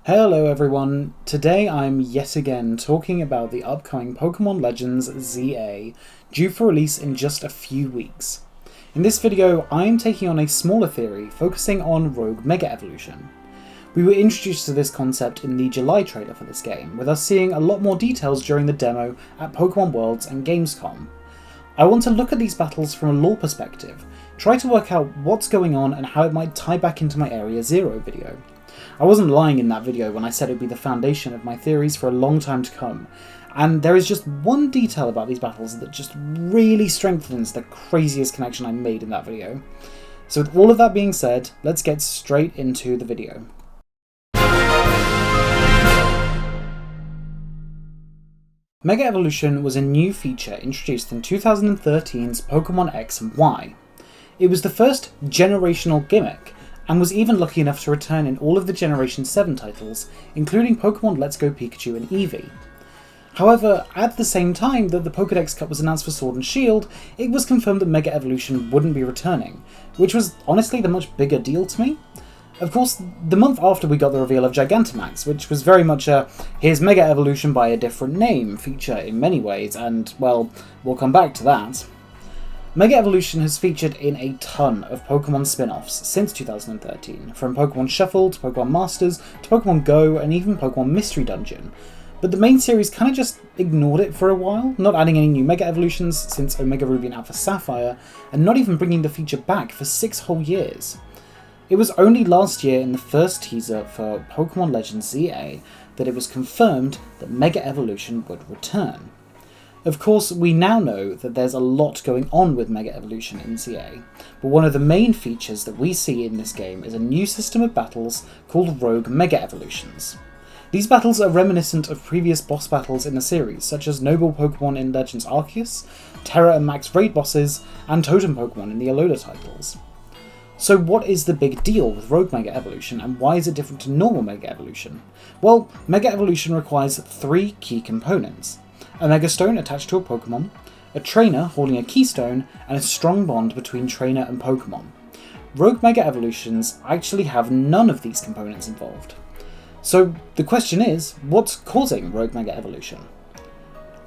Hello everyone, today I'm yet again talking about the upcoming Pokemon Legends ZA, due for release in just a few weeks. In this video, I'm taking on a smaller theory focusing on Rogue Mega Evolution. We were introduced to this concept in the July trailer for this game, with us seeing a lot more details during the demo at Pokemon Worlds and Gamescom. I want to look at these battles from a lore perspective, try to work out what's going on and how it might tie back into my Area Zero video. I wasn't lying in that video when I said it would be the foundation of my theories for a long time to come, and there is just one detail about these battles that just really strengthens the craziest connection I made in that video. So with all of that being said, let's get straight into the video. Mega Evolution was a new feature introduced in 2013's Pokémon X and Y. It was the first generational gimmick, and was even lucky enough to return in all of the Generation 7 titles, including Pokemon Let's Go Pikachu and Eevee. However, at the same time that the Pokédex Cup was announced for Sword and Shield, it was confirmed that Mega Evolution wouldn't be returning, which was honestly the much bigger deal to me. Of course, the month after we got the reveal of Gigantamax, which was very much a here's Mega Evolution by a different name feature in many ways, and well, we'll come back to that. Mega Evolution has featured in a ton of Pokemon spin-offs since 2013, from Pokemon Shuffle to Pokemon Masters to Pokemon Go and even Pokemon Mystery Dungeon. But the main series kind of just ignored it for a while, not adding any new Mega Evolutions since Omega Ruby and Alpha Sapphire, and not even bringing the feature back for 6 whole years. It was only last year in the first teaser for Pokemon Legends ZA that it was confirmed that Mega Evolution would return. Of course, we now know that there's a lot going on with Mega Evolution in ZA, but one of the main features that we see in this game is a new system of battles called Rogue Mega Evolutions. These battles are reminiscent of previous boss battles in the series, such as Noble Pokemon in Legends Arceus, Terra and Max Raid bosses, and Totem Pokemon in the Alola titles. So what is the big deal with Rogue Mega Evolution, and why is it different to normal Mega Evolution? Well, Mega Evolution requires 3 key components: a Mega Stone attached to a Pokemon, a trainer holding a keystone, and a strong bond between trainer and Pokemon. Rogue Mega Evolutions actually have none of these components involved. So the question is, what's causing Rogue Mega Evolution?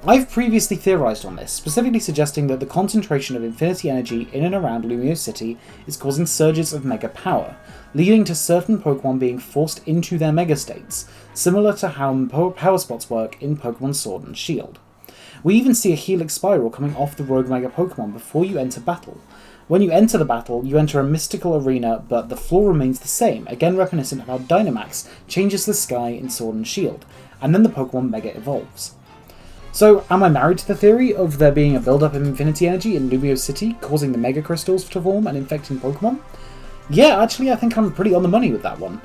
I've previously theorized on this, specifically suggesting that the concentration of Infinity Energy in and around Lumio City is causing surges of Mega Power, leading to certain Pokemon being forced into their Mega states, similar to how Power Spots work in Pokemon Sword and Shield. We even see a Helix Spiral coming off the Rogue Mega Pokemon before you enter battle. When you enter the battle, you enter a mystical arena, but the floor remains the same, again reminiscent of how Dynamax changes the sky in Sword and Shield, and then the Pokemon Mega evolves. So, am I married to the theory of there being a build-up of Infinity Energy in Lumio City, causing the Mega Crystals to form and infecting Pokemon? Yeah, actually I think I'm pretty on the money with that one.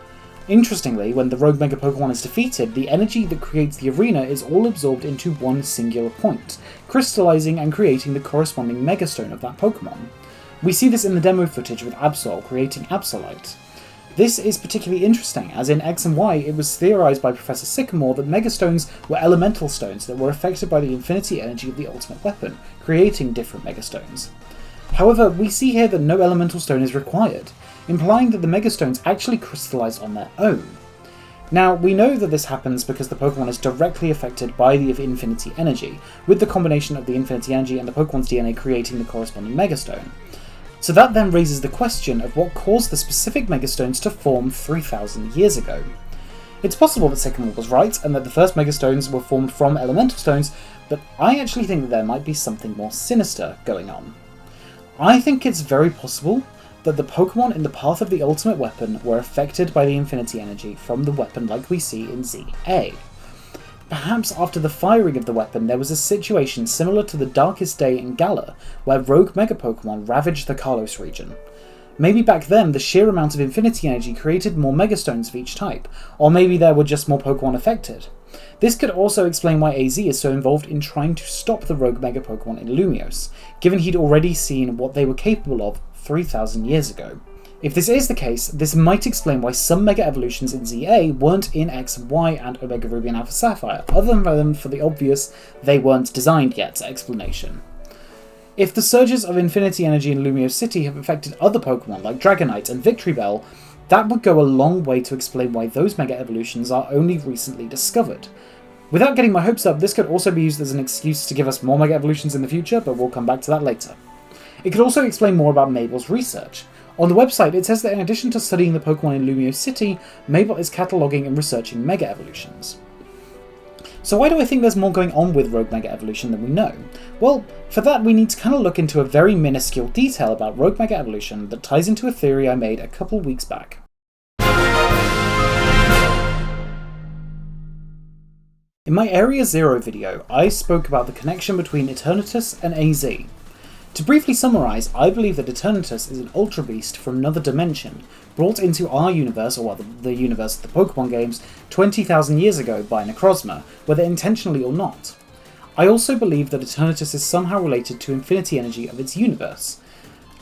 Interestingly, when the Rogue Mega Pokemon is defeated, the energy that creates the arena is all absorbed into one singular point, crystallizing and creating the corresponding Mega Stone of that Pokemon. We see this in the demo footage with Absol creating Absolite. This is particularly interesting, as in X and Y it was theorized by Professor Sycamore that Mega Stones were elemental stones that were affected by the infinity energy of the ultimate weapon, creating different Mega Stones. However, we see here that no elemental stone is required, implying that the Mega Stones actually crystallize on their own. Now, we know that this happens because the Pokemon is directly affected by the infinity energy, with the combination of the infinity energy and the Pokemon's DNA creating the corresponding Mega Stone. So that then raises the question of what caused the specific Mega Stones to form 3,000 years ago. It's possible that Sycamore was right, and that the first Mega Stones were formed from elemental stones, but I actually think that there might be something more sinister going on. I think it's very possible that the Pokemon in the path of the ultimate weapon were affected by the infinity energy from the weapon like we see in ZA. Perhaps after the firing of the weapon there was a situation similar to the Darkest Day in Galar, where rogue Mega Pokemon ravaged the Kalos region. Maybe back then the sheer amount of infinity energy created more Mega Stones of each type, or maybe there were just more Pokemon affected. This could also explain why AZ is so involved in trying to stop the rogue Mega Pokemon in Lumiose, given he'd already seen what they were capable of 3,000 years ago. If this is the case, this might explain why some Mega Evolutions in ZA weren't in X and Y and Omega Ruby and Alpha Sapphire, other than for the obvious "they weren't designed yet" explanation. If the surges of infinity energy in Lumio City have affected other Pokemon like Dragonite and Victreebel, That would go a long way to explain why those Mega Evolutions are only recently discovered. Without getting my hopes up, this could also be used as an excuse to give us more Mega Evolutions in the future, but we'll come back to that later. It could also explain more about Mabel's research. On the website, it says that in addition to studying the Pokémon in Lumio City, Mabel is cataloguing and researching Mega Evolutions. So why do I think there's more going on with Rogue Mega Evolution than we know? Well, for that we need to kind of look into a very minuscule detail about Rogue Mega Evolution that ties into a theory I made a couple weeks back. In my Area Zero video, I spoke about the connection between Eternatus and AZ. To briefly summarise, I believe that Eternatus is an Ultra Beast from another dimension, brought into our universe, or rather the universe of the Pokémon games, 20,000 years ago by Necrozma, whether intentionally or not. I also believe that Eternatus is somehow related to Infinity Energy of its universe.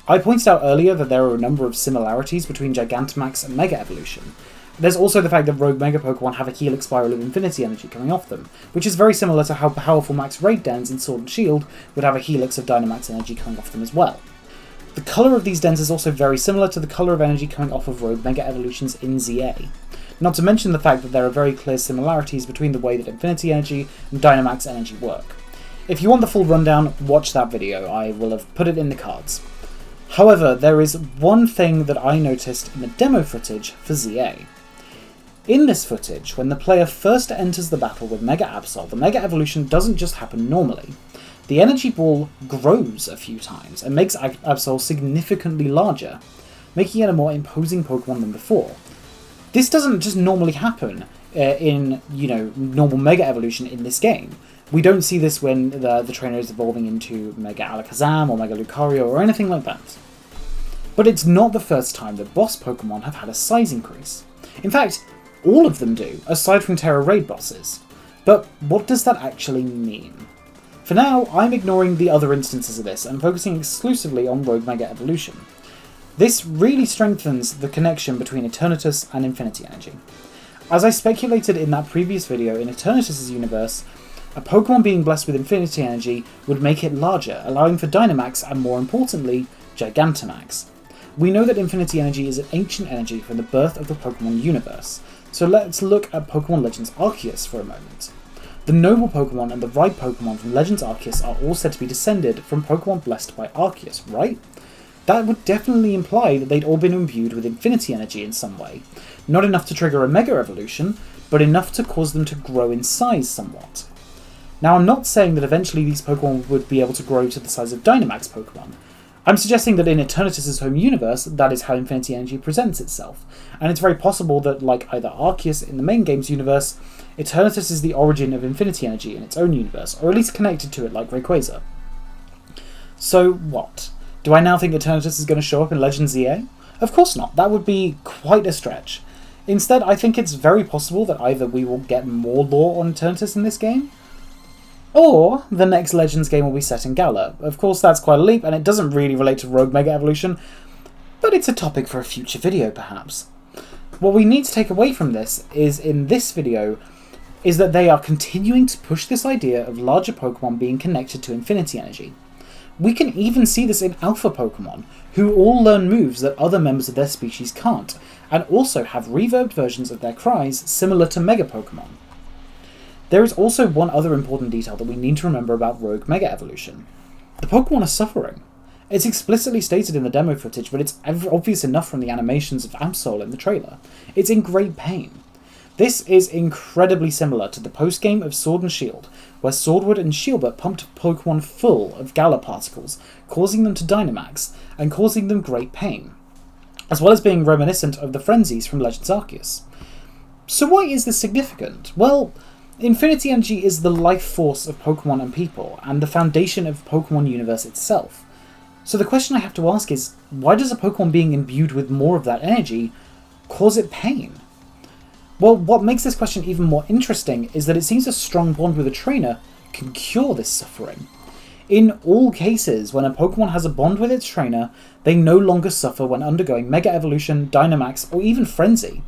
I pointed out earlier that there are a number of similarities between Gigantamax and Mega Evolution. There's also the fact that Rogue Mega Pokemon have a Helix Spiral of Infinity Energy coming off them, which is very similar to how powerful Max Raid Dens in Sword and Shield would have a Helix of Dynamax Energy coming off them as well. The colour of these dens is also very similar to the colour of energy coming off of Rogue Mega Evolutions in ZA. Not to mention the fact that there are very clear similarities between the way that Infinity Energy and Dynamax Energy work. If you want the full rundown, watch that video, I will have put it in the cards. However, there is one thing that I noticed in the demo footage for ZA. In this footage, when the player first enters the battle with Mega Absol, the Mega Evolution doesn't just happen normally. The energy ball grows a few times and makes Absol significantly larger, making it a more imposing Pokemon than before. This doesn't just normally happen in, normal Mega Evolution in this game. We don't see this when the trainer is evolving into Mega Alakazam or Mega Lucario or anything like that. But it's not the first time that boss Pokemon have had a size increase. In fact, all of them do, aside from Terra Raid bosses. But what does that actually mean? For now, I'm ignoring the other instances of this and focusing exclusively on Rogue Mega Evolution. This really strengthens the connection between Eternatus and Infinity Energy. As I speculated in that previous video, in Eternatus' universe, a Pokemon being blessed with Infinity Energy would make it larger, allowing for Dynamax and, more importantly, Gigantamax. We know that Infinity Energy is an ancient energy from the birth of the Pokemon universe, so let's look at Pokemon Legends Arceus for a moment. The Noble Pokemon and the Ride Pokemon from Legends Arceus are all said to be descended from Pokemon blessed by Arceus, right? That would definitely imply that they'd all been imbued with Infinity Energy in some way. Not enough to trigger a Mega Evolution, but enough to cause them to grow in size somewhat. Now, I'm not saying that eventually these Pokemon would be able to grow to the size of Dynamax Pokemon. I'm suggesting that in Eternatus' home universe, that is how Infinity Energy presents itself, and it's very possible that, like either Arceus in the main game's universe, Eternatus is the origin of Infinity Energy in its own universe, or at least connected to it like Rayquaza. So what? Do I now think Eternatus is going to show up in Legends EA? Of course not, that would be quite a stretch. Instead, I think it's very possible that either we will get more lore on Eternatus in this game, or the next Legends game will be set in Galar. Of course, that's quite a leap, and it doesn't really relate to Rogue Mega Evolution, but it's a topic for a future video, perhaps. What we need to take away from this is, in this video, is that they are continuing to push this idea of larger Pokemon being connected to Infinity Energy. We can even see this in Alpha Pokemon, who all learn moves that other members of their species can't, and also have reverbed versions of their cries similar to Mega Pokemon. There is also one other important detail that we need to remember about Rogue Mega Evolution. The Pokemon are suffering. It's explicitly stated in the demo footage, but it's obvious enough from the animations of Absol in the trailer. It's in great pain. This is incredibly similar to the post-game of Sword and Shield, where Swordwood and Shieldbert pumped Pokemon full of Galar particles, causing them to Dynamax, and causing them great pain, as well as being reminiscent of the frenzies from Legends Arceus. So why is this significant? Well, Infinity Energy is the life force of Pokemon and people, and the foundation of the Pokemon universe itself. So the question I have to ask is, why does a Pokemon being imbued with more of that energy cause it pain? Well, what makes this question even more interesting is that it seems a strong bond with a trainer can cure this suffering. In all cases, when a Pokemon has a bond with its trainer, they no longer suffer when undergoing Mega Evolution, Dynamax, or even Frenzy.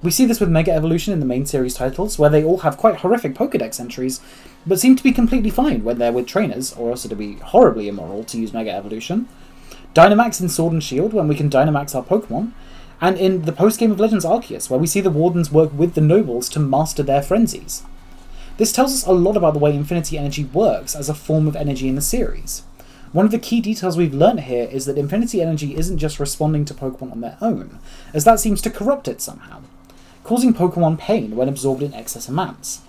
We see this with Mega Evolution in the main series titles, where they all have quite horrific Pokédex entries, but seem to be completely fine when they're with trainers, or else it'd be horribly immoral to use Mega Evolution. Dynamax in Sword and Shield, when we can Dynamax our Pokemon, and in the post-game of Legends Arceus, where we see the Wardens work with the nobles to master their frenzies. This tells us a lot about the way Infinity Energy works as a form of energy in the series. One of the key details we've learnt here is that Infinity Energy isn't just responding to Pokemon on their own, as that seems to corrupt it somehow, causing Pokemon pain when absorbed in excess amounts.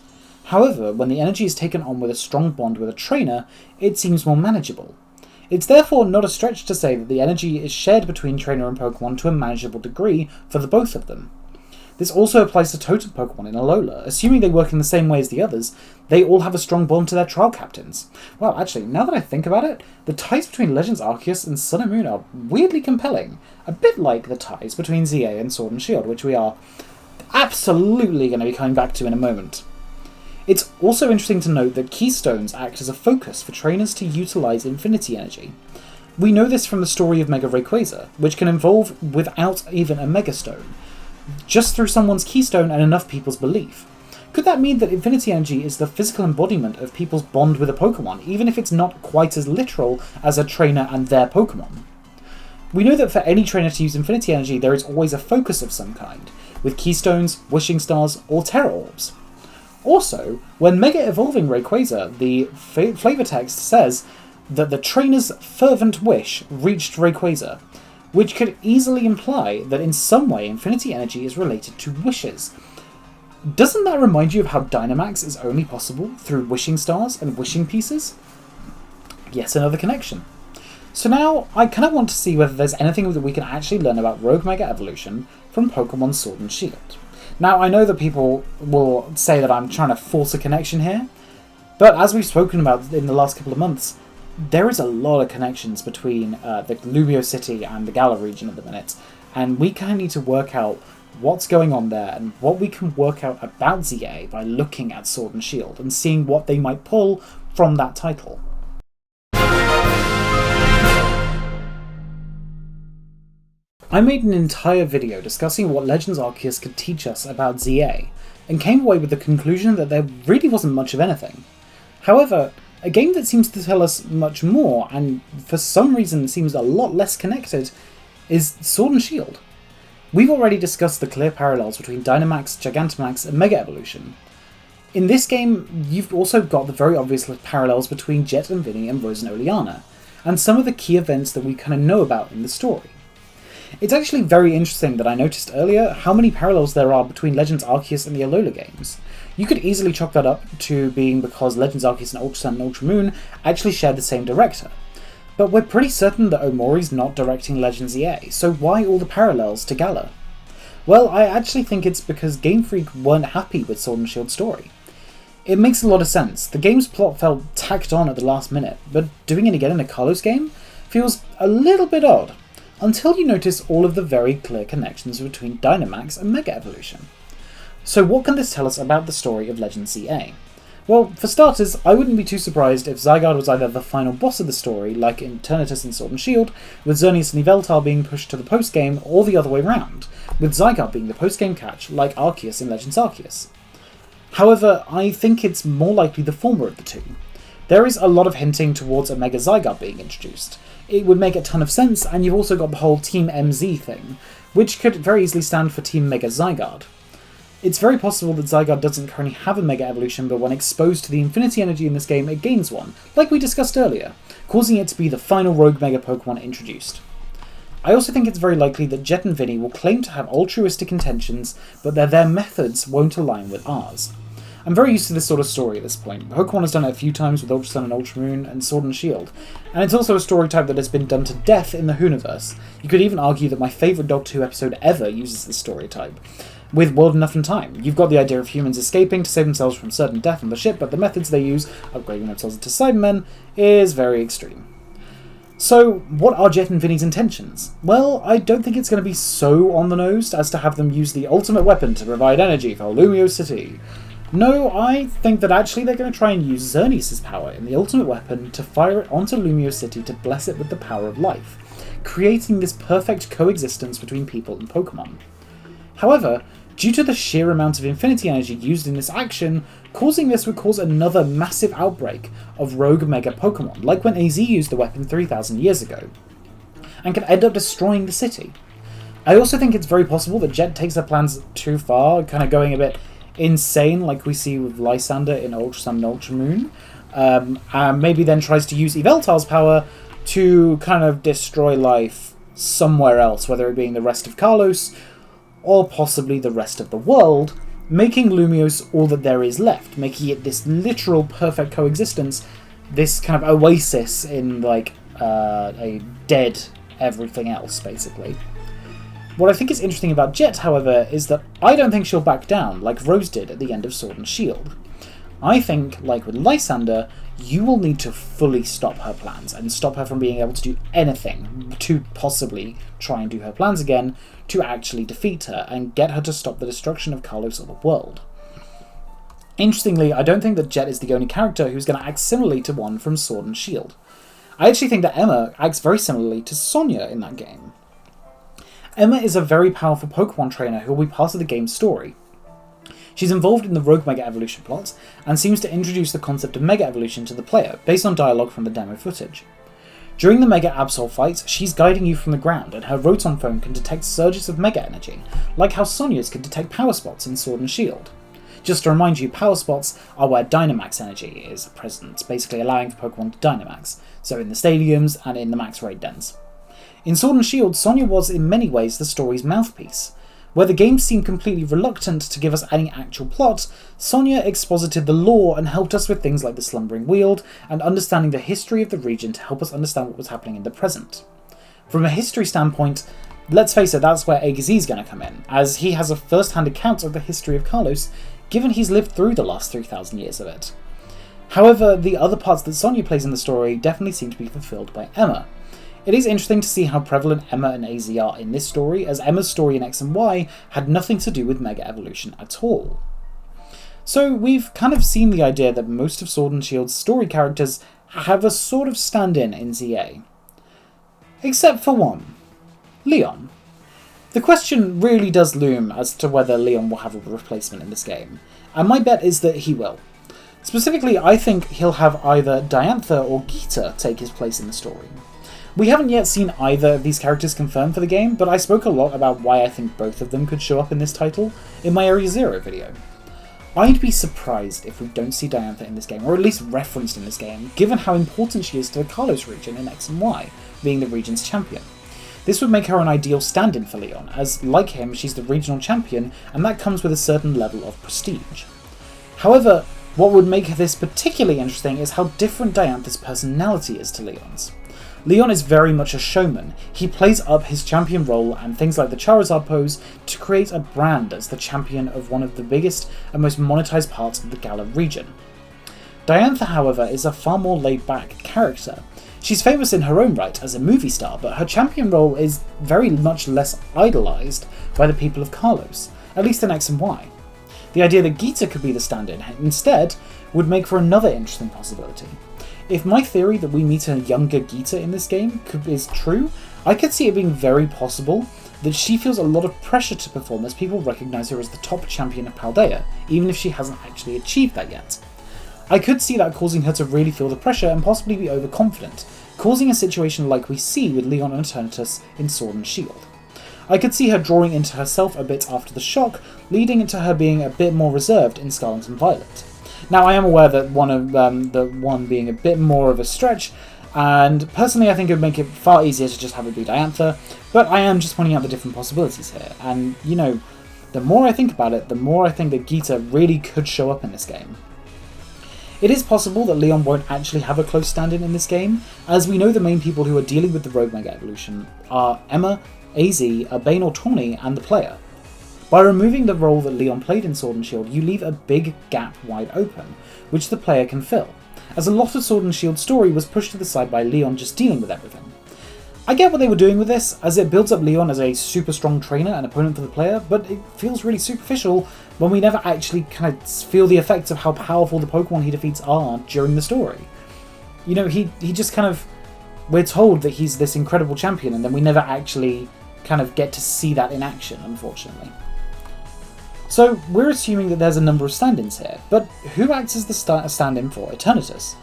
However, when the energy is taken on with a strong bond with a trainer, it seems more manageable. It's therefore not a stretch to say that the energy is shared between trainer and Pokemon to a manageable degree for the both of them. This also applies to Totem Pokemon in Alola. Assuming they work in the same way as the others, they all have a strong bond to their trial captains. Well, actually, now that I think about it, the ties between Legends Arceus and Sun and Moon are weirdly compelling. A bit like the ties between ZA and Sword and Shield, which we are absolutely going to be coming back to in a moment. It's also interesting to note that Keystones act as a focus for trainers to utilise Infinity Energy. We know this from the story of Mega Rayquaza, which can evolve without even a Mega Stone, just through someone's Keystone and enough people's belief. Could that mean that Infinity Energy is the physical embodiment of people's bond with a Pokemon, even if it's not quite as literal as a trainer and their Pokemon? We know that for any trainer to use Infinity Energy, there is always a focus of some kind, with Keystones, Wishing Stars, or Terra Orbs. Also, when Mega Evolving Rayquaza, the flavor text says that the trainer's fervent wish reached Rayquaza, which could easily imply that in some way Infinity Energy is related to wishes. Doesn't that remind you of how Dynamax is only possible through Wishing Stars and Wishing Pieces? Yet another connection. So now, I kind of want to see whether there's anything that we can actually learn about Rogue Mega Evolution from Pokemon Sword and Shield. Now, I know that people will say that I'm trying to force a connection here, but as we've spoken about in the last couple of months, there is a lot of connections between the Lumio City and the Galar region at the minute, and we kind of need to work out what's going on there and what we can work out about ZA by looking at Sword and Shield and seeing what they might pull from that title. I made an entire video discussing what Legends Arceus could teach us about ZA, and came away with the conclusion that there really wasn't much of anything. However, a game that seems to tell us much more, and for some reason seems a lot less connected, is Sword and Shield. We've already discussed the clear parallels between Dynamax, Gigantamax, and Mega Evolution. In this game, you've also got the very obvious parallels between Jet and Vinny and Rose and Oleana, and some of the key events that we kind of know about in the story. It's actually very interesting that I noticed earlier how many parallels there are between Legends Arceus and the Alola games. You could easily chalk that up to being because Legends Arceus and Ultra Sun and Ultra Moon actually share the same director. But we're pretty certain that Omori's not directing Legends EA, so why all the parallels to Galar? Well, I actually think it's because Game Freak weren't happy with Sword and Shield's story. It makes a lot of sense. The game's plot felt tacked on at the last minute, but doing it again in a Kalos game feels a little bit odd, until you notice all of the very clear connections between Dynamax and Mega Evolution. So what can this tell us about the story of Legends ZA? Well, for starters, I wouldn't be too surprised if Zygarde was either the final boss of the story, like in Eternatus and Sword and Shield, with Xerneas and Yveltal being pushed to the post-game, or the other way round, with Zygarde being the post-game catch, like Arceus in Legends Arceus. However, I think it's more likely the former of the two. There is a lot of hinting towards a Mega Zygarde being introduced. It would make a ton of sense, and you've also got the whole Team MZ thing, which could very easily stand for Team Mega Zygarde. It's very possible that Zygarde doesn't currently have a Mega Evolution, but when exposed to the Infinity Energy in this game, it gains one, like we discussed earlier, causing it to be the final Rogue Mega Pokemon introduced. I also think it's very likely that Jet and Vinny will claim to have altruistic intentions, but that their methods won't align with ours. I'm very used to this sort of story at this point. Pokemon has done it a few times with Ultra Sun and Ultra Moon and Sword and Shield, and it's also a story type that has been done to death in the Hooniverse. You could even argue that my favourite Doctor Who episode ever uses this story type. With World Enough and Time, you've got the idea of humans escaping to save themselves from certain death on the ship, but the methods they use, upgrading themselves into Cybermen, is very extreme. So, what are Jet and Vinny's intentions? Well, I don't think it's going to be so on the nose as to have them use the ultimate weapon to provide energy for Lumio City. No, I think that actually they're going to try and use Xerneas' power in the ultimate weapon to fire it onto Lumio City to bless it with the power of life, creating this perfect coexistence between people and Pokemon. However, due to the sheer amount of Infinity Energy used in this action, causing this would cause another massive outbreak of Rogue Mega Pokemon, like when AZ used the weapon 3,000 years ago, and could end up destroying the city. I also think it's very possible that Jet takes her plans too far, kind of going a bit insane like we see with Lysander in Ultra Sun and Ultra Moon, and maybe then tries to use Yveltal's power to kind of destroy life somewhere else, whether it being the rest of Kalos or possibly the rest of the world, making Lumios all that there is left, making it this literal perfect coexistence, this kind of oasis in like a dead everything else, basically. What I think is interesting about Jet, however, is that I don't think she'll back down like Rose did at the end of Sword and Shield. I think, like with Lysander, you will need to fully stop her plans and stop her from being able to do anything to possibly try and do her plans again to actually defeat her and get her to stop the destruction of Kalos or the world. Interestingly, I don't think that Jet is the only character who's going to act similarly to one from Sword and Shield. I actually think that Emma acts very similarly to Sonya in that game. Emma is a very powerful Pokemon trainer who will be part of the game's story. She's involved in the Rogue Mega Evolution plot, and seems to introduce the concept of Mega Evolution to the player, based on dialogue from the demo footage. During the Mega Absol fights, she's guiding you from the ground, and her Rotom phone can detect surges of Mega Energy, like how Sonya's could detect Power Spots in Sword and Shield. Just to remind you, Power Spots are where Dynamax energy is present, basically allowing for Pokemon to Dynamax, so in the stadiums and in the Max Raid dens. In Sword and Shield, Sonya was in many ways the story's mouthpiece. Where the game seemed completely reluctant to give us any actual plot, Sonya exposited the lore and helped us with things like the Slumbering Weald and understanding the history of the region to help us understand what was happening in the present. From a history standpoint, let's face it, that's where is going to come in, as he has a first-hand account of the history of Kalos, given he's lived through the last 3,000 years of it. However, the other parts that Sonya plays in the story definitely seem to be fulfilled by Emma. It is interesting to see how prevalent Emma and AZ are in this story, as Emma's story in X and Y had nothing to do with Mega Evolution at all. So we've kind of seen the idea that most of Sword and Shield's story characters have a sort of stand-in in ZA. Except for one. Leon. The question really does loom as to whether Leon will have a replacement in this game, and my bet is that he will. Specifically, I think he'll have either Diantha or Geeta take his place in the story. We haven't yet seen either of these characters confirmed for the game, but I spoke a lot about why I think both of them could show up in this title in my Area Zero video. I'd be surprised if we don't see Diantha in this game, or at least referenced in this game, given how important she is to the Kalos region in X and Y, being the region's champion. This would make her an ideal stand-in for Leon, as like him, she's the regional champion, and that comes with a certain level of prestige. However, what would make this particularly interesting is how different Diantha's personality is to Leon's. Leon is very much a showman. He plays up his champion role and things like the Charizard pose to create a brand as the champion of one of the biggest and most monetized parts of the Galar region. Diantha, however, is a far more laid-back character. She's famous in her own right as a movie star, but her champion role is very much less idolized by the people of Kalos, at least in X and Y. The idea that Geeta could be the stand-in instead would make for another interesting possibility. If my theory that we meet a younger Geeta in this game is true, I could see it being very possible that she feels a lot of pressure to perform as people recognise her as the top champion of Paldea, even if she hasn't actually achieved that yet. I could see that causing her to really feel the pressure and possibly be overconfident, causing a situation like we see with Leon and Eternatus in Sword and Shield. I could see her drawing into herself a bit after the shock, leading into her being a bit more reserved in Scarlet and Violet. Now, I am aware that one being a bit more of a stretch, and personally I think it would make it far easier to just have it be Diantha, but I am just pointing out the different possibilities here, and, you know, the more I think about it, the more I think that Geeta really could show up in this game. It is possible that Leon won't actually have a close stand-in in this game, as we know the main people who are dealing with the Rogue Mega Evolution are Emma, AZ, Urbane or Tawny, and the player. By removing the role that Leon played in Sword and Shield, you leave a big gap wide open, which the player can fill, as a lot of Sword and Shield's story was pushed to the side by Leon just dealing with everything. I get what they were doing with this, as it builds up Leon as a super strong trainer and opponent for the player, but it feels really superficial when we never actually kind of feel the effects of how powerful the Pokemon he defeats are during the story. You know, he just kind of... We're told that he's this incredible champion, and then we never actually kind of get to see that in action, unfortunately. So, we're assuming that there's a number of stand-ins here, but who acts as the stand-in for Eternatus?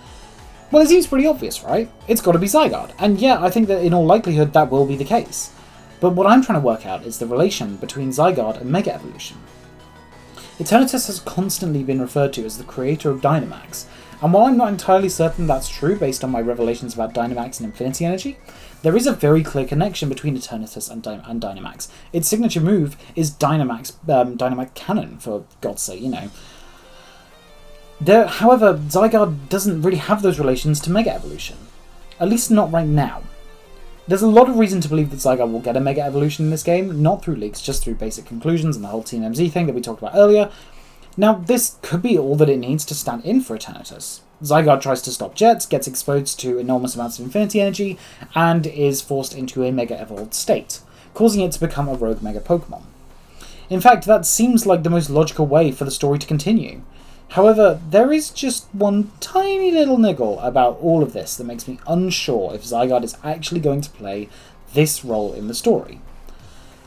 Well, it seems pretty obvious, right? It's got to be Zygarde, and yeah, I think that in all likelihood that will be the case. but what I'm trying to work out is the relation between Zygarde and Mega Evolution. Eternatus has constantly been referred to as the creator of Dynamax, and while I'm not entirely certain that's true based on my revelations about Dynamax and Infinity Energy, there is a very clear connection between Eternatus and Dynamax. Its signature move is Dynamax Cannon, for God's sake, you know. However, Zygarde doesn't really have those relations to Mega Evolution. At least not right now. There's a lot of reason to believe that Zygarde will get a Mega Evolution in this game, not through leaks, just through basic conclusions and the whole Team MZ thing that we talked about earlier. Now, this could be all that it needs to stand in for Eternatus. Zygarde tries to stop Jets, gets exposed to enormous amounts of Infinity Energy, and is forced into a Mega Evolved state, causing it to become a rogue Mega Pokemon. In fact, that seems like the most logical way for the story to continue. However, there is just one tiny little niggle about all of this that makes me unsure if Zygarde is actually going to play this role in the story.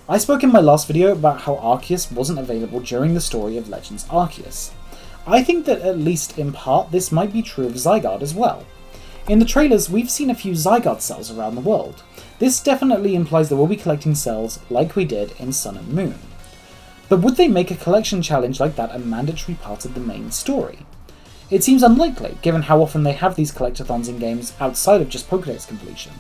I spoke in my last video about how Arceus wasn't available during the story of Legends Arceus. I think that at least in part this might be true of Zygarde as well. In the trailers we've seen a few Zygarde cells around the world. This definitely implies that we'll be collecting cells like we did in Sun and Moon. But would they make a collection challenge like that a mandatory part of the main story? It seems unlikely, given how often they have these collectathons in games outside of just Pokédex completion.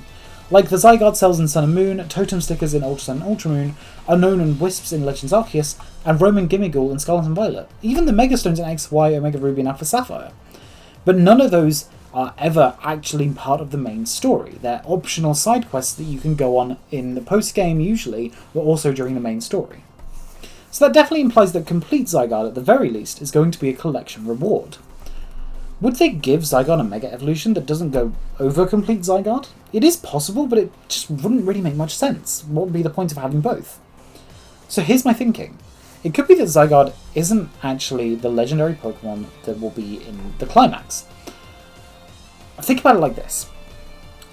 Like the Zygarde cells in Sun and Moon, Totem Stickers in Ultra Sun and Ultra Moon, Unknown and Wisps in Legends Arceus, and Roman Gimmighoul in Scarlet and Violet, even the Megastones in X, Y, Omega Ruby and Alpha Sapphire. But none of those are ever actually part of the main story. They're optional side quests that you can go on in the post-game usually, but also during the main story. So that definitely implies that Complete Zygarde, at the very least, is going to be a collection reward. Would they give Zygarde a Mega Evolution that doesn't go over Complete Zygarde? It is possible, but it just wouldn't really make much sense. What would be the point of having both? So here's my thinking. It could be that Zygarde isn't actually the legendary Pokemon that will be in the climax. Think about it like this.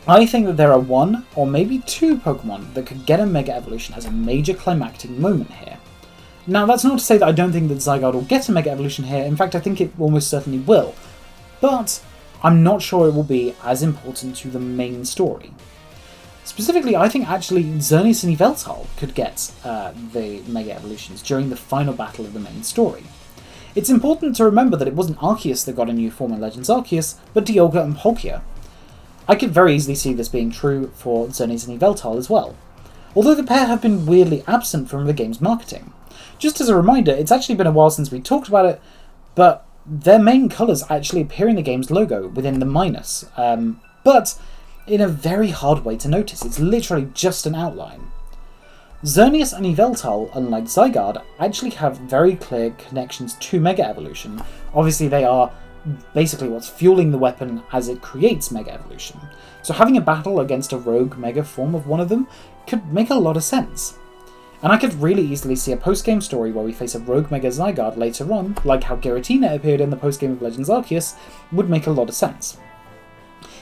I think that there are one, or maybe two Pokemon that could get a Mega Evolution as a major climactic moment here. Now, that's not to say that I don't think that Zygarde will get a Mega Evolution here. In fact, I think it almost certainly will. But I'm not sure it will be as important to the main story. Specifically, I think actually Xerneas and Yveltal could get the Mega Evolutions during the final battle of the main story. It's important to remember that it wasn't Arceus that got a new form in Legends Arceus, but Dialga and Palkia. I could very easily see this being true for Xerneas and Yveltal as well, although the pair have been weirdly absent from the game's marketing. Just as a reminder, it's actually been a while since we talked about it, but their main colours actually appear in the game's logo within the minus, but in a very hard way to notice. It's literally just an outline. Xerneas and Yveltal, unlike Zygarde, actually have very clear connections to Mega Evolution. Obviously they are basically what's fueling the weapon as it creates Mega Evolution. So having a battle against a rogue Mega form of one of them could make a lot of sense. And I could really easily see a post-game story where we face a rogue Mega Zygarde later on, like how Giratina appeared in the post-game of Legends Arceus, would make a lot of sense.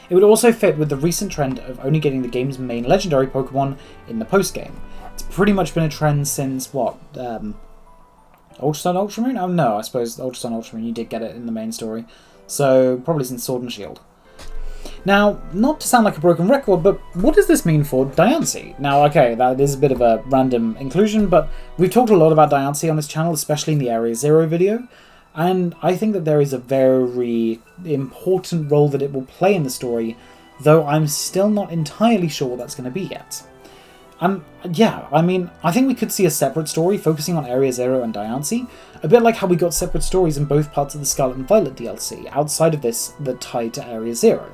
It would also fit with the recent trend of only getting the game's main legendary Pokemon in the post-game. It's pretty much been a trend since, what, Ultra Sun, Ultra Moon? Oh no, I suppose Ultra Sun, Ultra Moon, you did get it in the main story. So, probably since Sword and Shield. Now, not to sound like a broken record, but what does this mean for Diancie? Now, okay, that is a bit of a random inclusion, but we've talked a lot about Diancie on this channel, especially in the Area Zero video, and I think that there is a very important role that it will play in the story, though I'm still not entirely sure what that's going to be yet. And yeah, I mean, I think we could see a separate story focusing on Area Zero and Diancie, a bit like how we got separate stories in both parts of the Scarlet and Violet DLC, outside of this that tied to Area Zero.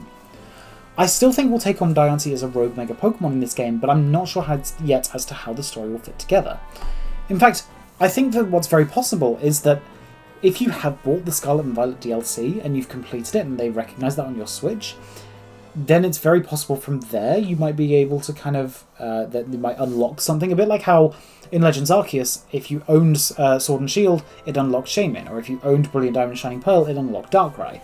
I still think we'll take on Diancie as a rogue Mega Pokemon in this game, but I'm not sure yet as to how the story will fit together. In fact, I think that what's very possible is that if you have bought the Scarlet and Violet DLC and you've completed it and they recognise that on your Switch, then it's very possible from there you might be able to kind of, that you might unlock something, a bit like how in Legends Arceus, if you owned Sword and Shield, it unlocked Shaymin, or if you owned Brilliant Diamond and Shining Pearl, it unlocked Darkrai.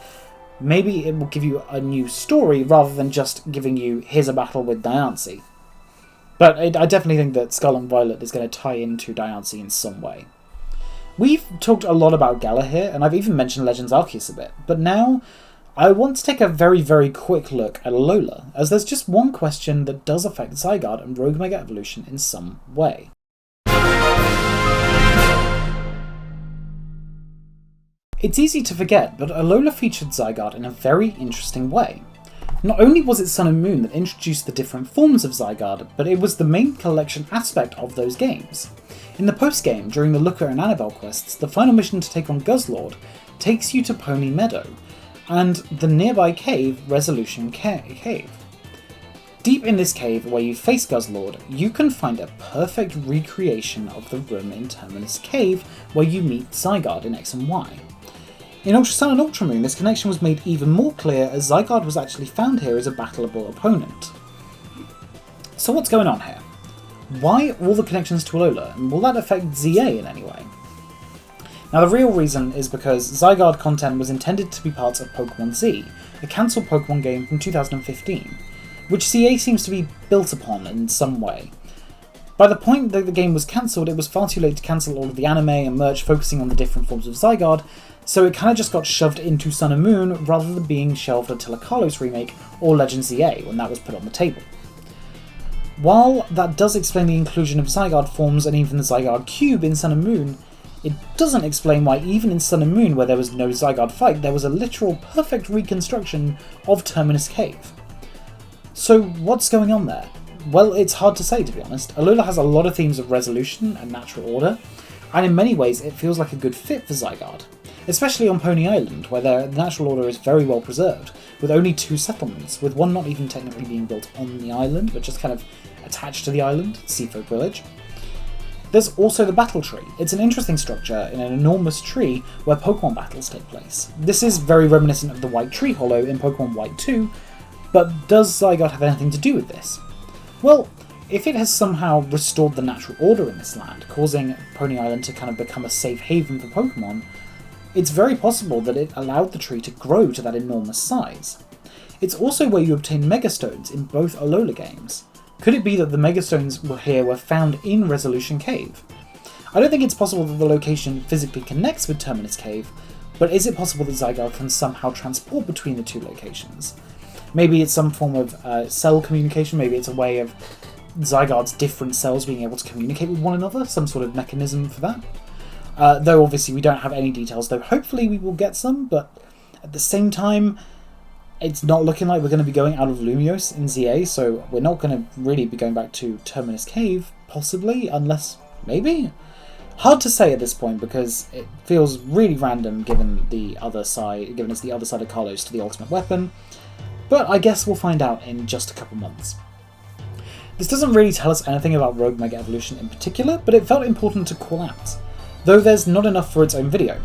Maybe it will give you a new story rather than just giving you, here's a battle with Diancie. But I definitely think that Scarlet and Violet is going to tie into Diancie in some way. We've talked a lot about Galar here, and I've even mentioned Legends Arceus a bit, but now I want to take a very quick look at Alola, as there's just one question that does affect Zygarde and Rogue Mega Evolution in some way. It's easy to forget, but Alola featured Zygarde in a very interesting way. Not only was it Sun and Moon that introduced the different forms of Zygarde, but it was the main collection aspect of those games. In the post-game, during the Looker and Annabelle quests, the final mission to take on Guzzlord takes you to Pony Meadow, and the nearby cave, Resolution Cave. Deep in this cave, where you face Guzzlord, you can find a perfect recreation of the room in Terminus Cave where you meet Zygarde in X and Y. In Ultra Sun and Ultra Moon, this connection was made even more clear as Zygarde was actually found here as a battleable opponent. So what's going on here? Why all the connections to Alola, and will that affect ZA in any way? Now the real reason is because Zygarde content was intended to be part of Pokémon Z, a cancelled Pokémon game from 2015, which CA seems to be built upon in some way. By the point that the game was cancelled, it was far too late to cancel all of the anime and merch focusing on the different forms of Zygarde, so it kind of just got shoved into Sun and Moon rather than being shelved until a Kalos remake or Legend ZA when that was put on the table. While that does explain the inclusion of Zygarde forms and even the Zygarde Cube in Sun and Moon, it doesn't explain why even in Sun and Moon, where there was no Zygarde fight, there was a literal perfect reconstruction of Terminus Cave. So what's going on there? Well, it's hard to say, to be honest. Alola has a lot of themes of resolution and natural order, and in many ways it feels like a good fit for Zygarde, especially on Pony Island, where the natural order is very well preserved, with only 2 settlements, with one not even technically being built on the island, but just kind of attached to the island, Seafolk Village. There's also the battle tree. It's an interesting structure in an enormous tree where Pokemon battles take place. This is very reminiscent of the White Tree Hollow in Pokemon White 2, but does Zygarde have anything to do with this? Well, if it has somehow restored the natural order in this land, causing Pony Island to kind of become a safe haven for Pokemon, it's very possible that it allowed the tree to grow to that enormous size. It's also where you obtain Megastones in both Alola games. Could it be that the Megastones were found in Resolution Cave? I don't think it's possible that the location physically connects with Terminus Cave, but is it possible that Zygarde can somehow transport between the 2 locations? Maybe it's some form of cell communication, maybe it's a way of Zygarde's different cells being able to communicate with one another, some sort of mechanism for that. Though obviously we don't have any details, though hopefully we will get some, but at the same time, it's not looking like we're going to be going out of Lumiose in ZA, so we're not going to really be going back to Terminus Cave, possibly, unless, maybe? Hard to say at this point, because it feels really random given it's the other side of Kalos to the ultimate weapon, but I guess we'll find out in just a couple months. This doesn't really tell us anything about Rogue Mega Evolution in particular, but it felt important to call out, though there's not enough for its own video.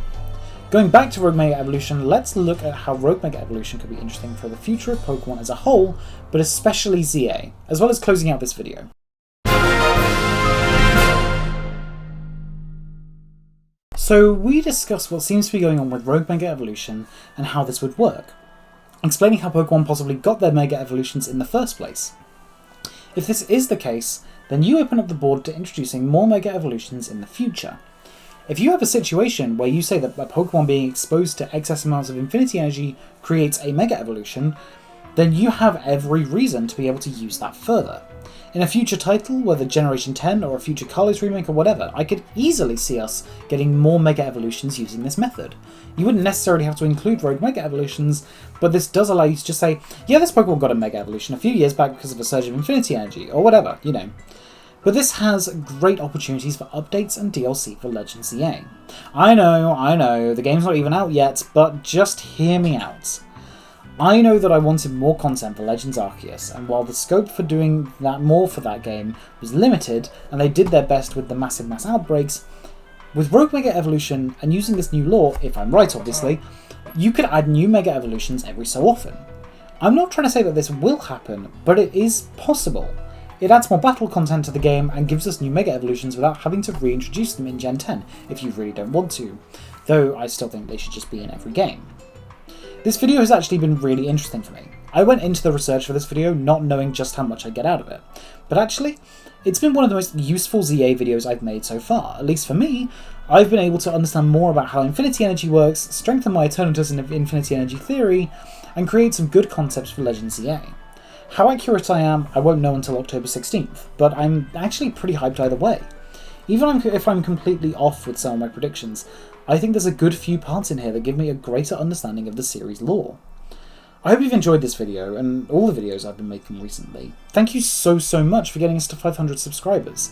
Going back to Rogue Mega Evolution, let's look at how Rogue Mega Evolution could be interesting for the future of Pokemon as a whole, but especially ZA, as well as closing out this video. So we discussed what seems to be going on with Rogue Mega Evolution and how this would work, explaining how Pokemon possibly got their Mega Evolutions in the first place. If this is the case, then you open up the board to introducing more Mega Evolutions in the future. If you have a situation where you say that a Pokemon being exposed to excess amounts of Infinity Energy creates a Mega Evolution, then you have every reason to be able to use that further. In a future title, whether Generation 10 or a future Kalos remake or whatever, I could easily see us getting more Mega Evolutions using this method. You wouldn't necessarily have to include Rogue Mega Evolutions, but this does allow you to just say, yeah, this Pokemon got a Mega Evolution a few years back because of a surge of Infinity Energy, or whatever, you know. But this has great opportunities for updates and DLC for Legend ZA. I know, the game's not even out yet, but just hear me out. I know that I wanted more content for Legends Arceus, and while the scope for doing that more for that game was limited, and they did their best with the massive mass outbreaks, with Rogue Mega Evolution and using this new lore, if I'm right obviously, you could add new Mega Evolutions every so often. I'm not trying to say that this will happen, but it is possible. It adds more battle content to the game and gives us new Mega Evolutions without having to reintroduce them in Gen 10, if you really don't want to, though I still think they should just be in every game. This video has actually been really interesting for me. I went into the research for this video not knowing just how much I'd get out of it, but actually, it's been one of the most useful ZA videos I've made so far. At least for me, I've been able to understand more about how Infinity Energy works, strengthen my Eternatus and Infinity Energy theory, and create some good concepts for Legends EA. How accurate I am, I won't know until October 16th, but I'm actually pretty hyped either way. Even if I'm completely off with some of my predictions, I think there's a good few parts in here that give me a greater understanding of the series lore. I hope you've enjoyed this video, and all the videos I've been making recently. Thank you so much for getting us to 500 subscribers.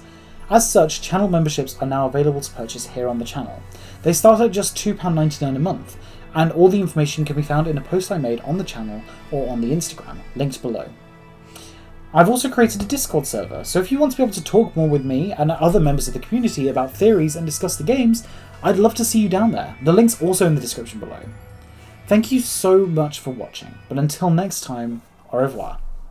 As such, channel memberships are now available to purchase here on the channel. They start at just £2.99 a month, and all the information can be found in a post I made on the channel or on the Instagram, linked below. I've also created a Discord server, so if you want to be able to talk more with me and other members of the community about theories and discuss the games, I'd love to see you down there. The link's also in the description below. Thank you so much for watching, but until next time, au revoir.